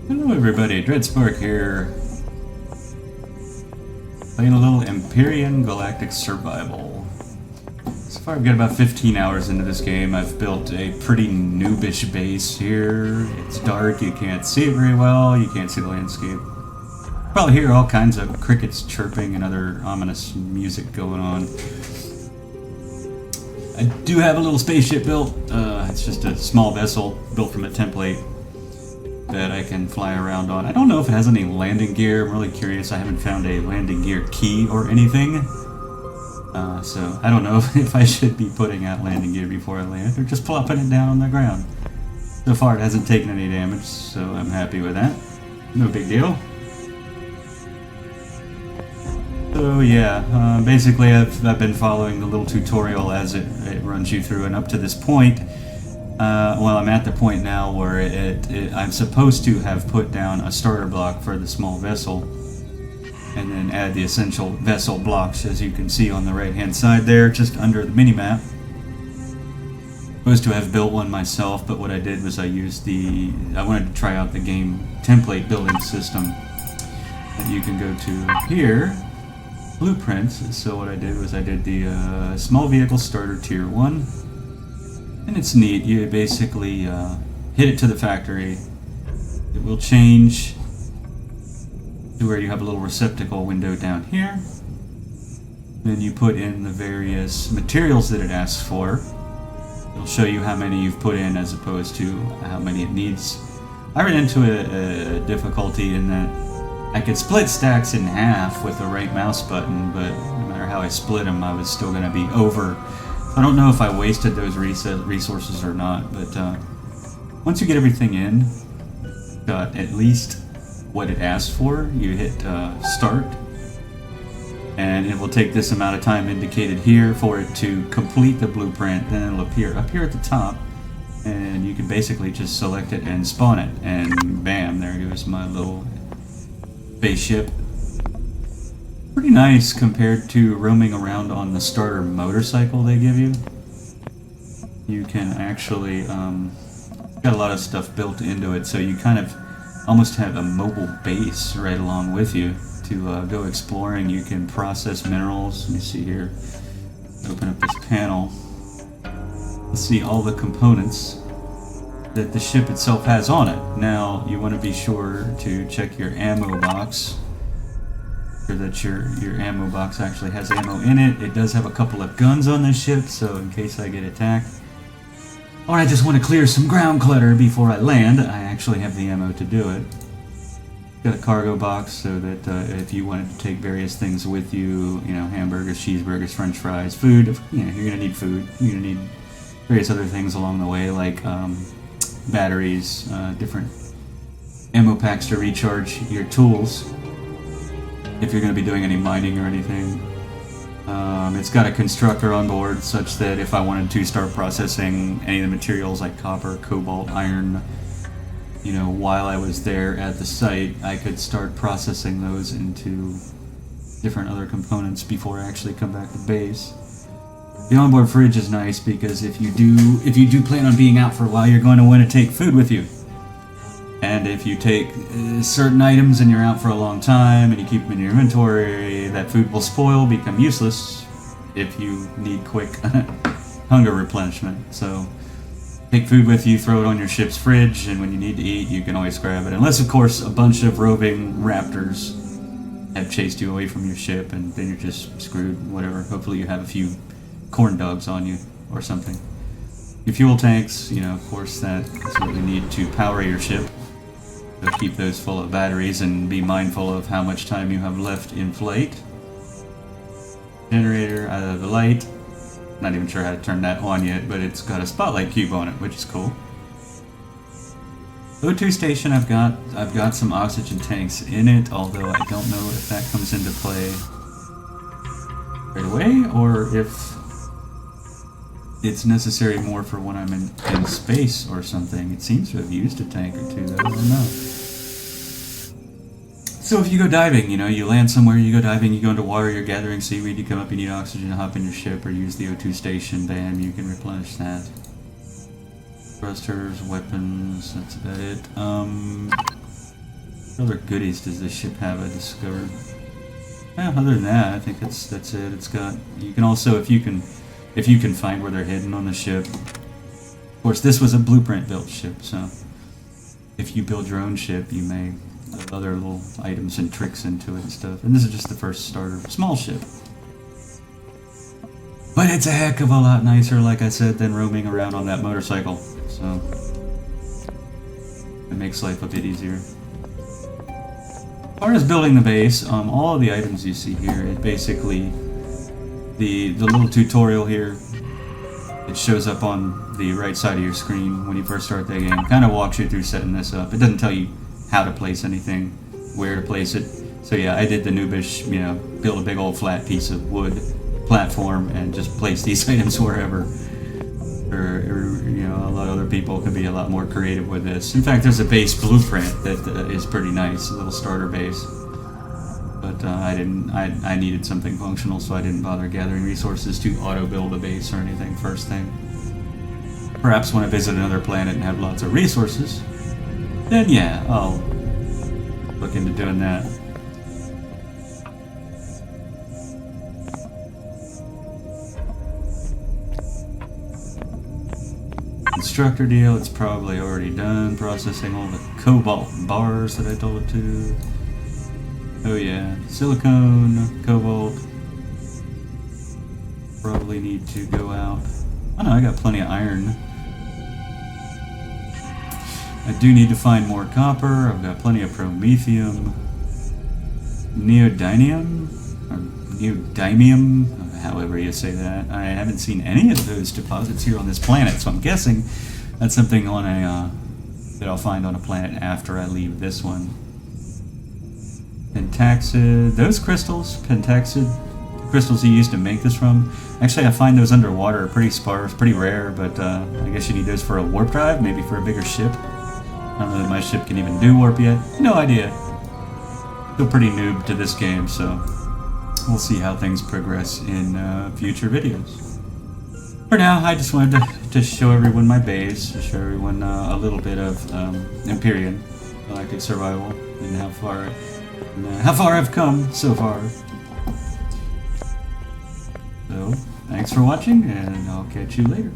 Hello everybody, Dreddsparc here. Playing a little Empyrion Galactic Survival. So far I've got about 15 hours into this game. I've built a pretty noobish base here. It's dark, you can't see it very well, you can't see the landscape. Probably hear all kinds of crickets chirping and other ominous music going on. I do have a little spaceship built. It's just a small vessel built from a template that I can fly around on. I don't know if it has any landing gear. I'm really curious. I haven't found a landing gear key or anything. So I don't know if I should be putting out landing gear before I land or just plopping it down on the ground. So far it hasn't taken any damage, so I'm happy with that. No big deal. So yeah, basically I've been following the little tutorial as it runs you through, and up to this point, well, I'm at the point now where I'm supposed to have put down a starter block for the small vessel and then add the essential vessel blocks, as you can see on the right hand side there, just under the mini-map. Supposed to have built one myself, but what I did was I wanted to try out the game template building system that you can go to here. Blueprints. So what I did was I did the small vehicle starter tier 1, and it's neat. You basically hit it to the factory. It will change to where you have a little receptacle window down here. Then you put in the various materials that it asks for. It'll show you how many you've put in as opposed to how many it needs. I ran into a difficulty in that I could split stacks in half with the right mouse button, but no matter how I split them, I was still going to be over. I don't know if I wasted those resources or not, but once you get everything in, got at least what it asked for, you hit start, and it will take this amount of time indicated here for it to complete the blueprint. Then it'll appear up here at the top, and you can basically just select it and spawn it, and bam, there goes my little spaceship. Pretty nice compared to roaming around on the starter motorcycle they give you. You can actually, got a lot of stuff built into it, so you kind of almost have a mobile base right along with you to go exploring. You can process minerals. Let me see here. Open up this panel. Let's see all the components that the ship itself has on it. Now, you want to be sure to check your ammo box, sure that your ammo box actually has ammo in it. It does have a couple of guns on this ship, so in case I get attacked, or I just want to clear some ground clutter before I land, I actually have the ammo to do it. Got a cargo box so that if you wanted to take various things with you, you know, hamburgers, cheeseburgers, french fries, food, you know, you're going to need food. You're going to need various other things along the way, like batteries, different ammo packs to recharge your tools if you're going to be doing any mining or anything. It's got a constructor on board such that if I wanted to start processing any of the materials like copper, cobalt, iron, you know, while I was there at the site, I could start processing those into different other components before I actually come back to base. The onboard fridge is nice because if you do plan on being out for a while, you're going to want to take food with you. And if you take certain items and you're out for a long time and you keep them in your inventory, that food will spoil, become useless if you need quick hunger replenishment. So take food with you, throw it on your ship's fridge, and when you need to eat, you can always grab it. Unless, of course, a bunch of roving raptors have chased you away from your ship, and then you're just screwed, whatever. Hopefully you have a few corn dogs on you or something. Your fuel tanks, you know, of course, that is what you need to power your ship. So keep those full of batteries and be mindful of how much time you have left in flight. Generator, the light. Not even sure how to turn that on yet, but it's got a spotlight cube on it, which is cool. O2 station, I've got some oxygen tanks in it, although I don't know if that comes into play right away or if it's necessary more for when I'm in space or something. It seems to have used a tank or two, though. I don't know. So if you go diving, you know, you land somewhere, you go diving, you go into water, you're gathering seaweed, you come up, you need oxygen, hop in your ship, or use the O2 station, bam, you can replenish that. Thrusters, weapons, that's about it. What other goodies does this ship have I discovered? Yeah, other than that, I think that's it. It's got, you can also, if you can find where they're hidden on the ship. Of course, this was a blueprint built ship, so if you build your own ship, you may have other little items and tricks into it and stuff. And this is just the first starter, small ship. But it's a heck of a lot nicer, like I said, than roaming around on that motorcycle. So it makes life a bit easier. As far as building the base, all of the items you see here, it basically, the little tutorial here, it shows up on the right side of your screen when you first start the game. Kind of walks you through setting this up. It doesn't tell you how to place anything, where to place it. So yeah, I did the noobish, you know, build a big old flat piece of wood platform and just place these items wherever. Or you know, a lot of other people could be a lot more creative with this. In fact, there's a base blueprint that is pretty nice, a little starter base. But I needed something functional, so I didn't bother gathering resources to auto-build a base or anything first thing. Perhaps when I visit another planet and have lots of resources, then yeah, I'll look into doing that. Constructor deal, it's probably already done. Processing all the cobalt bars that I told it to. Oh yeah, silicone, cobalt. Probably need to go out. Oh no, I got plenty of iron. I do need to find more copper. I've got plenty of promethium. Neodymium? Or neodymium? However you say that. I haven't seen any of those deposits here on this planet, so I'm guessing that's something on a that I'll find on a planet after I leave this one. Pentaxid, those crystals, pentaxid, the crystals you used to make this from. Actually, I find those underwater pretty sparse, pretty rare, but I guess you need those for a warp drive, maybe for a bigger ship. I don't know that my ship can even do warp yet. No idea. Still pretty noob to this game, so we'll see how things progress in future videos. For now, I just wanted to show everyone my base, to show everyone a little bit of Empyrion, Galactic survival, and how far I've come so far. So, thanks for watching, and I'll catch you later.